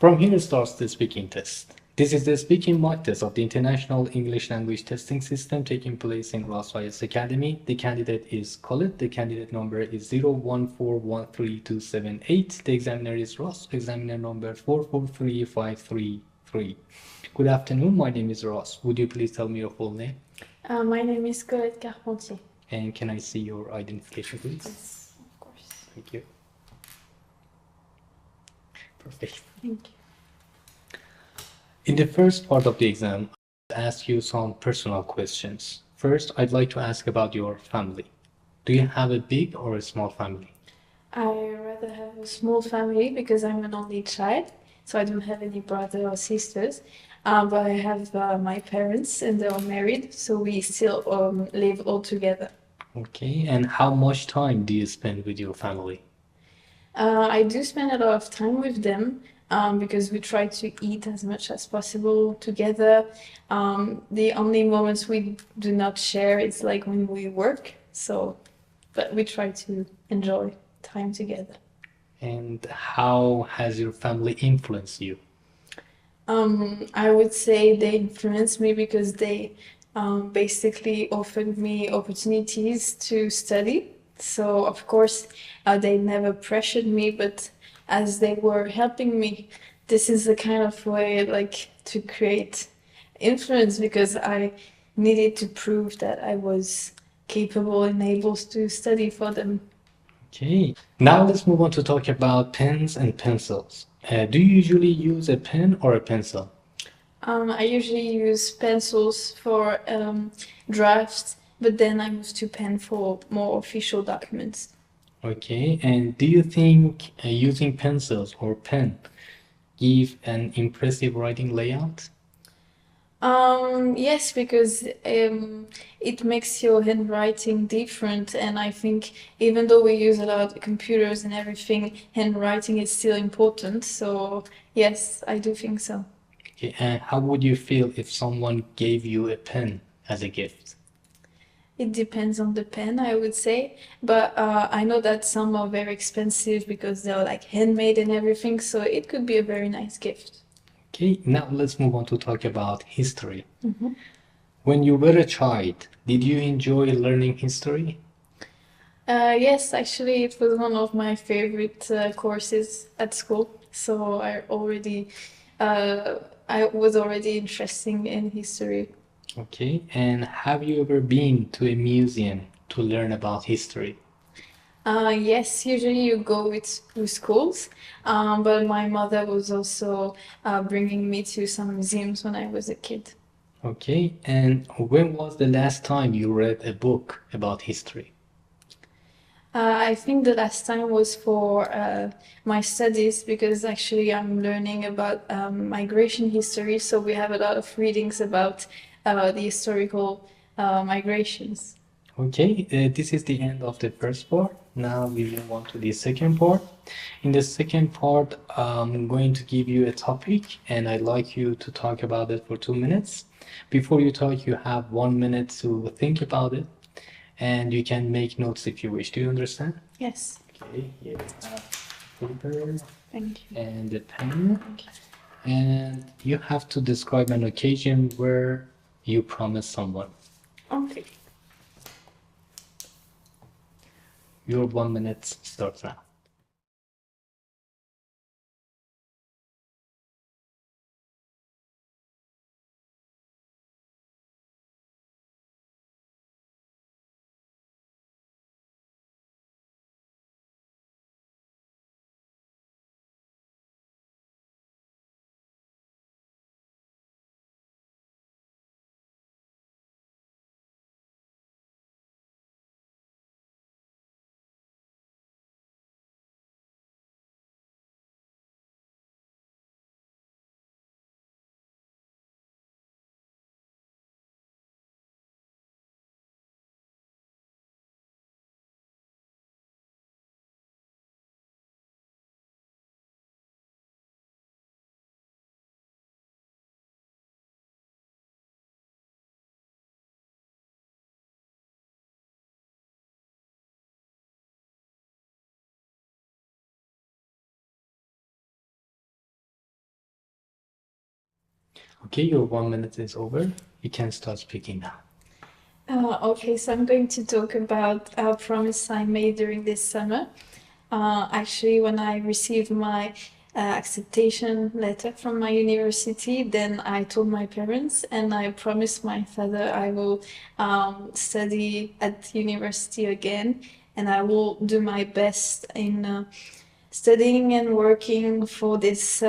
From here starts the speaking test. This is the speaking mock test of the International English Language Testing System taking place in Ross IS Academy. The candidate is Khalid. The candidate number is 014132788. The examiner is Ross. Examiner number 443533. Good afternoon. My name is Ross. Would you please tell me your full name? My name is Colette Carpentier. And can I see your identification, please? Yes, of course. Thank you. Perfect. Thank you. In the first part of the exam, I'll ask you some personal questions. First, I'd like to ask about your family. Do you have a big or a small family? I rather have a small family because I'm an only child, so I don't have any brother or sisters. But I have my parents and they're married, so we still live all together. Okay, and how much time do you spend with your family? I do spend a lot of time with them because we try to eat as much as possible together. The only moments we do not share is like when we work. So, but we try to enjoy time together. And how has your family influenced you? I would say they influenced me because they basically offered me opportunities to study. So, of course, they never pressured me, but as they were helping me, this is the kind of way like to create influence because I needed to prove that I was capable and able to study for them. Okay, now let's move on to talk about pens and pencils. Do you usually use a pen or a pencil? I usually use pencils for drafts, but then I move to pen for more official documents. Okay, and do you think using pencils or pen give an impressive writing layout? Yes, because it makes your handwriting different, and I think even though we use a lot of computers and everything, handwriting is still important. So yes, I do think so. Okay, and how would you feel if someone gave you a pen as a gift? It depends on the pen, I would say, but I know that some are very expensive because they're like handmade and everything, so it could be a very nice gift. Okay, now let's move on to talk about history. Mhm. When you were a child, did you enjoy learning history? Yes, actually, it was one of my favorite courses at school. So uh, I was already interested in history. Okay, and have you ever been to a museum to learn about history? Yes, usually you go with schools, but my mother was also bringing me to some museums when I was a kid. Okay, and when was the last time you read a book about history? I think the last time was for my studies because actually I'm learning about migration history, so we have a lot of readings about the historical migrations. Okay, this is the end of the first part. Now we move on to the second part. In the second part, I'm going to give you a topic and I'd like you to talk about it for 2 minutes. Before you talk, you have 1 minute to think about it and you can make notes if you wish. Do you understand? Yes, Okay, here we have paper thank you. and a pen, Thank you. and you have to describe an occasion where you promised someone. Okay. Your 1 minute starts now. Okay, your 1 minute is over. You can start speaking now. Okay, so I'm going to talk about a promise I made during this summer. Actually, when I received my acceptation letter from my university, then I told my parents and I promised my father I will study at university again and I will do my best in studying and working for this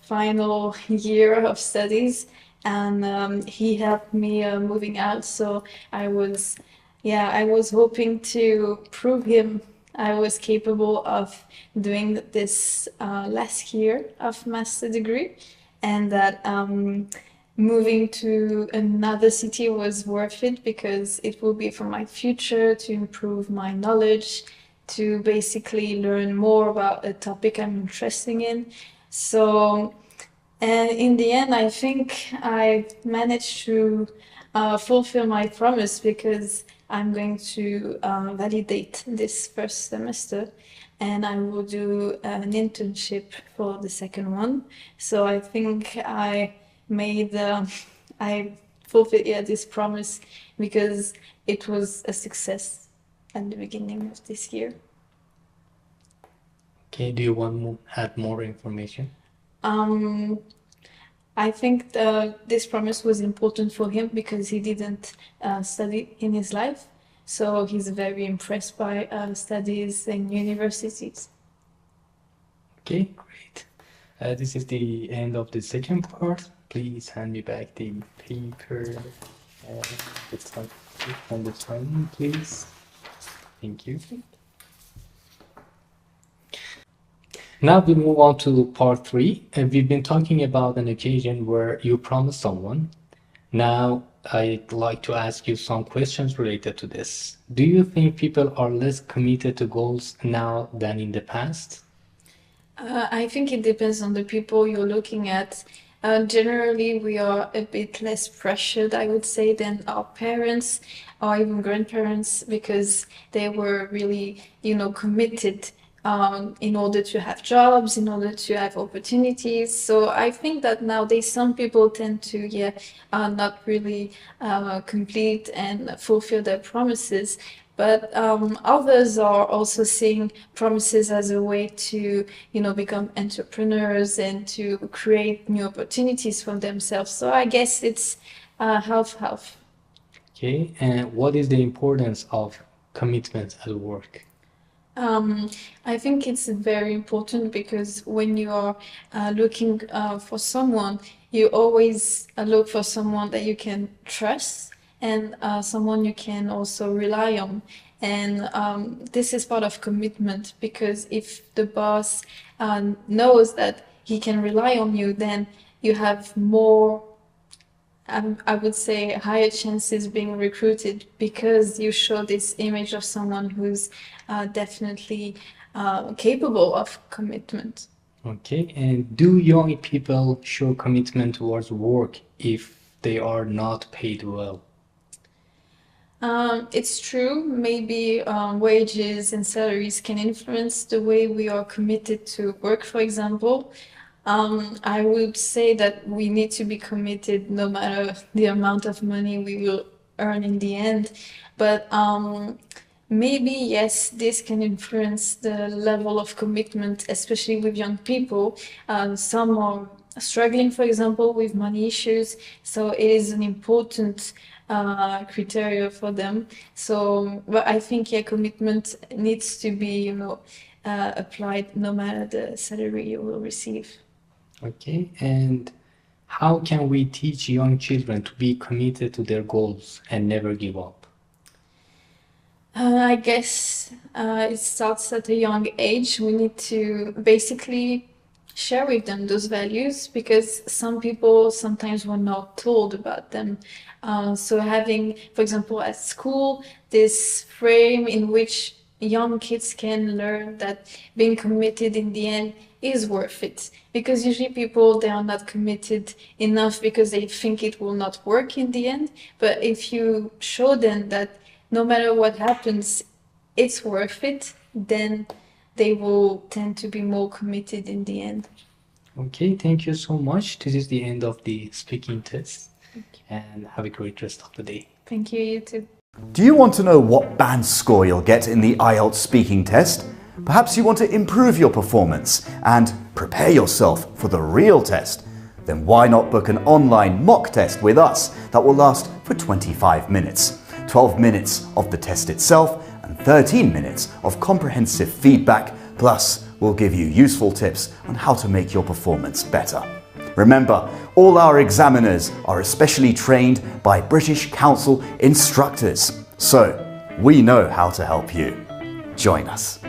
final year of studies. And he helped me moving out, so I was, yeah, I was hoping to prove him I was capable of doing this last year of master degree, and that moving to another city was worth it because it will be for my future to improve my knowledge, to basically learn more about a topic I'm interested in. So, and in the end, I think I managed to fulfill my promise because I'm going to validate this first semester and I will do an internship for the second one. So I think made, I fulfilled, yeah, this promise because it was a success at the beginning of this year. Okay, do you want to add more information? Um, I think this promise was important for him because he didn't study in his life. So he's very impressed by studies in universities. Okay, great. This is the end of the second part. Please hand me back the paper and the time and the time, please. Thank you. Now we move on to part three, and we've been talking about an occasion where you promised someone. Now I'd like to ask you some questions related to this. Do you think people are less committed to goals now than in the past? I think it depends on the people you're looking at. Generally, we are a bit less pressured, I would say, than our parents or even grandparents because they were really, committed in order to have jobs, in order to have opportunities. So I think that nowadays some people tend to, yeah, not really complete and fulfill their promises. But others are also seeing promises as a way to, become entrepreneurs and to create new opportunities for themselves. So I guess it's half half. Okay, and what is the importance of commitment at work? Um, I think it's very important because when you are looking for someone, you always look for someone that you can trust and someone you can also rely on. And this is part of commitment because if the boss knows that he can rely on you, then you have more, I would say, higher chances being recruited because you show this image of someone who's definitely capable of commitment. Okay, and do young people show commitment towards work if they are not paid well? It's true, maybe wages and salaries can influence the way we are committed to work, for example. I would say that we need to be committed no matter the amount of money we will earn in the end. But maybe, yes, this can influence the level of commitment, especially with young people. Some are struggling, for example, with money issues, so it is an important criteria for them. So, but I think, yeah, commitment needs to be, applied no matter the salary you will receive. Okay, and how can we teach young children to be committed to their goals and never give up? I guess it starts at a young age. We need to basically share with them those values because some people sometimes were not told about them. So having, for example, at school, this frame in which young kids can learn that being committed in the end is worth it. Because usually people, they are not committed enough because they think it will not work in the end. But if you show them that no matter what happens, it's worth it, then they will tend to be more committed in the end. Okay, thank you so much. This is the end of the speaking test, and have a great rest of the day. Thank you, you too. Do you want to know what band score you'll get in the IELTS speaking test? Perhaps you want to improve your performance and prepare yourself for the real test? Then why not book an online mock test with us that will last for 25 minutes? 12 minutes of the test itself and 13 minutes of comprehensive feedback, plus we'll give you useful tips on how to make your performance better. Remember, all our examiners are especially trained by British Council instructors, so we know how to help you. Join us.